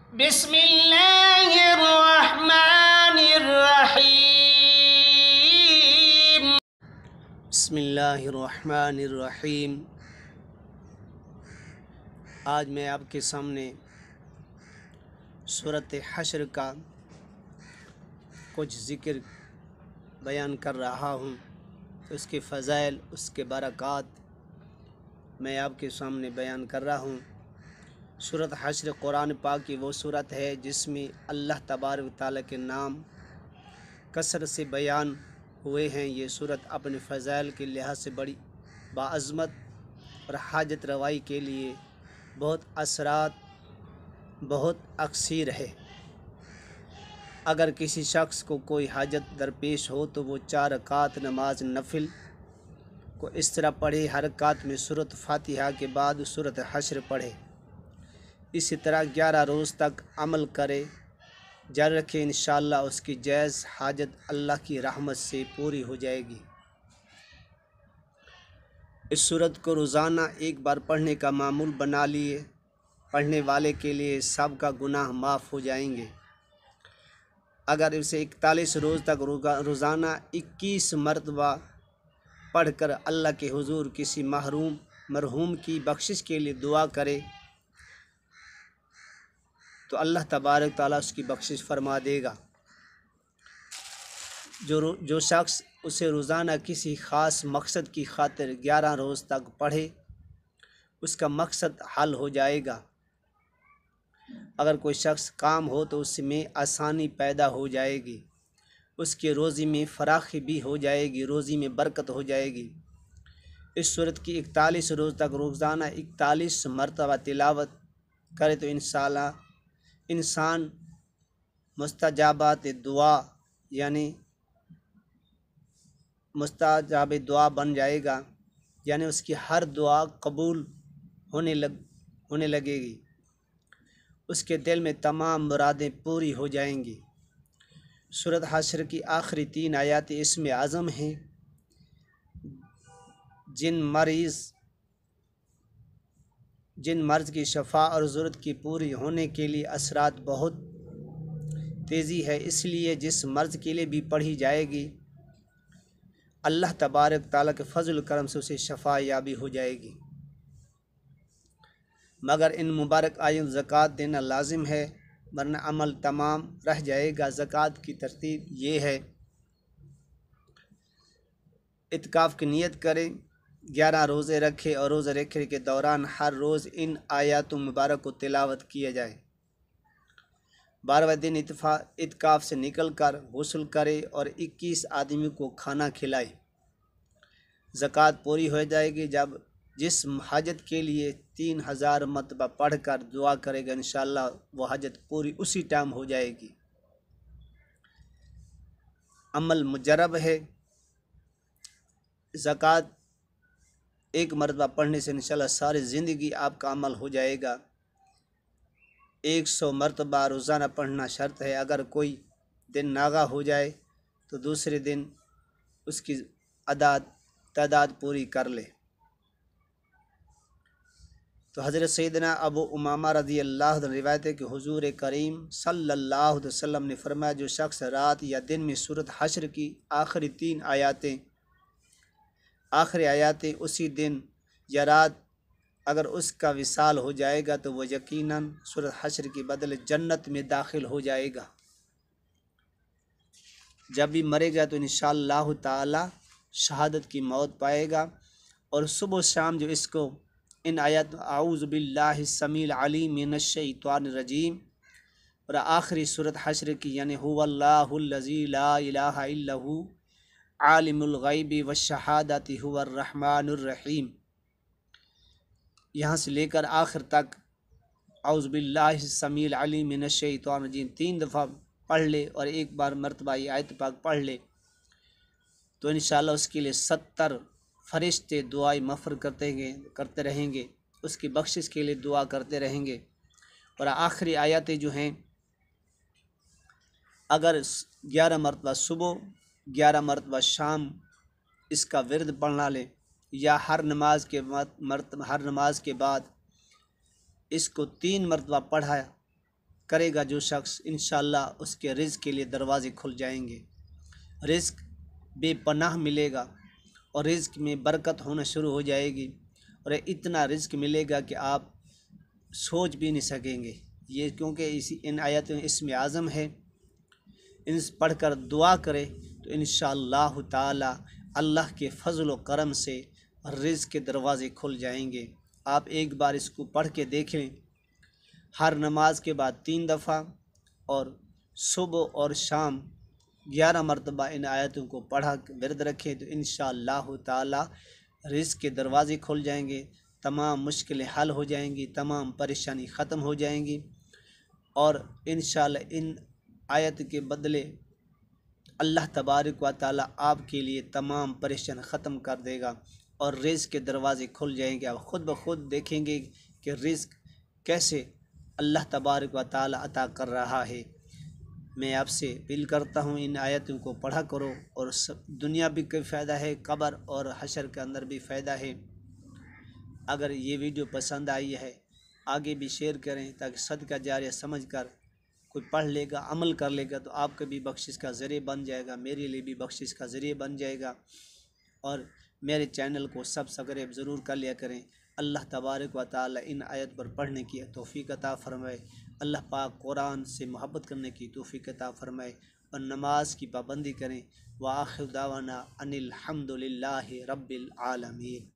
बिस्मिल्लाहिर्रहमानिर्रहीम। बिस्मिल्लाहिर्रहमानिर्रहीम। आज मैं आपके सामने सूरत हश्र का कुछ ज़िक्र बयान कर रहा हूँ। उसके फ़ज़ाइल, उसके बरक़ात मैं आपके सामने बयान कर रहा हूँ। सूरत हश्र कुरान पाक की वो सूरत है जिसमें अल्लाह तबारक व तआला के नाम कसरत से बयान हुए हैं। ये सूरत अपने फ़ज़ाइल के लिहाज से बड़ी बाअज़मत और हाजत रवाई के लिए बहुत असरात, बहुत अक्सीर है। अगर किसी शख्स को कोई हाजत दरपेश हो तो वो 4 रकात नमाज नफिल को इस तरह पढ़े, हर रकात में सूरत फातिहा के बाद सूरत हश्र पढ़े। इसी तरह 11 रोज़ तक अमल करे, जारी रखे। इंशाअल्लाह उसकी जायज़ हाजत अल्लाह की रहमत से पूरी हो जाएगी। इस सूरत को रोज़ाना एक बार पढ़ने का मामूल बना लिए पढ़ने वाले के लिए सब का गुनाह माफ़ हो जाएंगे। अगर इसे 41 रोज़ तक रोज़ाना 21 मरतबा पढ़कर अल्लाह के हुजूर किसी मरहूम की बख्शिश के लिए दुआ करे तो अल्लाह तबारक तआला उसकी बख्शिश फरमा देगा। जो शख्स उसे रोज़ाना किसी ख़ास मकसद की खातिर 11 रोज़ तक पढ़े, उसका मकसद हल हो जाएगा। अगर कोई शख्स काम हो तो उसमें आसानी पैदा हो जाएगी, उसके रोज़ी में फराखी भी हो जाएगी, रोज़ी में बरकत हो जाएगी। इस सूरत की 41 रोज़ तक रोज़ाना 41 मरतबा तिलावत करे तो इंसान मुस्तजाबात दुआ यानी मुस्तजाब दुआ बन जाएगा, यानी उसकी हर दुआ कबूल होने लगेगी। उसके दिल में तमाम मुरादें पूरी हो जाएंगी। सूरत हश्र की आखिरी 3 आयत इसमें आज़म हैं। जिन मर्ज़ की शफा और ज़रूरत की पूरी होने के लिए असरात बहुत तेज़ी है, इसलिए जिस मर्ज़ के लिए भी पढ़ी जाएगी अल्लाह तबारक तआला के फ़ज़ल करम से उसे शफा याबी हो जाएगी। मगर इन मुबारक आयत ज़कात देना लाजिम है, वरना अमल तमाम रह जाएगा। ज़कात की तरतीब ये है, इत्काफ़ की नियत करें, 11 रोज़े रखे और रोज़े रखने के दौरान हर रोज़ इन आयातों मुबारक को तिलावत किया जाए। 12वें दिन इत्काफ़ से निकल कर गुस्ल करे और 21 आदमी को खाना खिलाए। ज़कात पूरी हो जाएगी जब जिस हाजत के लिए 3000 मरतबा पढ़ कर दुआ करेगा, इंशाअल्लाह वो हाजत पूरी उसी टाइम हो जाएगी। अमल मुजरब है। ज़कात एक मरतबा पढ़ने से इंशाअल्लाह सारी ज़िंदगी आपका अमल हो जाएगा। 100 मरतबा रोज़ाना पढ़ना शर्त है। अगर कोई दिन नागा हो जाए तो दूसरे दिन उसकी तादाद पूरी कर ले। तो हज़रत सैयदना अबू उमामा रज़ी अल्लाह अन्हु रिवायत है कि हुज़ूर करीम सल्लल्लाहु अलैहि वसल्लम ने फरमाया, जो शख्स रात या दिन में सूरत हश्र की आखिरी 3 आयातें उसी दिन या रात अगर उसका विसाल हो जाएगा तो वह यकीनन सूरत हश्र के बदले जन्नत में दाखिल हो जाएगा। जब भी मरेगा तो इंशाअल्लाह ताला शहादत की मौत पाएगा। और सुबह शाम जो इसको इन आयत आऊज़ु बिल्लाहि समील अलीम मिनश शैतानिर रजीम और आखिरी सूरत हश्र की यानी हुवल्लाहुल लज़ी ला इलाहा इल्लहु आलिमुल गैबि वश्शहादति हुवर रहमानुर रहीम, यहाँ से लेकर आखिर तक आऊज़ु बिल्लाहि समील अलीम मिनश शैतानिर रजीम 3 दफ़ा पढ़ ले और एक बार मरतबा ये आयत पाक पढ़ ले तो इंशाअल्लाह उसके लिए 70 फरिश्ते दुआएं मफ़र करते रहेंगे, उसकी बख्शिश के लिए दुआ करते रहेंगे। और आखिरी आयतें जो हैं, अगर 11 मरतबा सुबह 11 मरतबा शाम इसका विर्द पढ़ना ले या हर नमाज के बाद इसको 3 मरतबा पढ़ा करेगा जो शख्स, इंशाअल्लाह उसके रिज़्क़ के लिए दरवाज़े खुल जाएंगे, रिज़्क़ बेपनाह मिलेगा और रिज़्क़ में बरकत होना शुरू हो जाएगी और इतना रिज़्क़ मिलेगा कि आप सोच भी नहीं सकेंगे। ये क्योंकि इसी इन आयतों इसमें आज़म है, इन पढ़कर दुआ करें तो इंशाअल्लाह ताला अल्लाह के फ़ज़ल व करम से रिज़्क़ के दरवाज़े खुल जाएंगे। आप एक बार इसको पढ़ के देखें, हर नमाज के बाद 3 दफ़ा और सुबह और शाम 11 मरतबा इन आयतों को पढ़ा विरद रखें तो इंशाअल्लाह ताला रिज़्क़ के दरवाज़े खुल जाएंगे, तमाम मुश्किलें हल हो जाएंगी, तमाम परेशानी ख़त्म हो जाएंगी और इंशाअल्लाह इन आयत के बदले अल्लाह तबारक व तआला आपके लिए तमाम परेशानी ख़त्म कर देगा और रिज़्क़ के दरवाज़े खुल जाएंगे। आप ख़ुद ब खुद देखेंगे कि रिज़्क़ कैसे अल्लाह तबारक व तआला अता कर रहा है। मैं आपसे अपील करता हूँ इन आयतों को पढ़ा करो और सब दुनिया भी कोई फ़ायदा है, कब्र और हशर के अंदर भी फ़ायदा है। अगर ये वीडियो पसंद आई है आगे भी शेयर करें ताकि सदका जारिया समझ कर कोई पढ़ लेगा, अमल कर लेगा तो आपका भी बख्शिश का ज़रिए बन जाएगा, मेरे लिए भी बख्शिश का ज़रिए बन जाएगा। और मेरे चैनल को सब्सक्राइब ज़रूर कर लिया करें। अल्लाह तबारक व तआला इन आयत पर पढ़ने की तौफ़ीक़ अता फ़रमाए। अल्लाह पाक कुरान से मोहब्बत करने की तौफ़ीक़ अता फ़रमाए और नमाज की पाबंदी करें। व आखिर दावाना अनिल हम्दुलिल्लाहि रब्बिल आलमीन।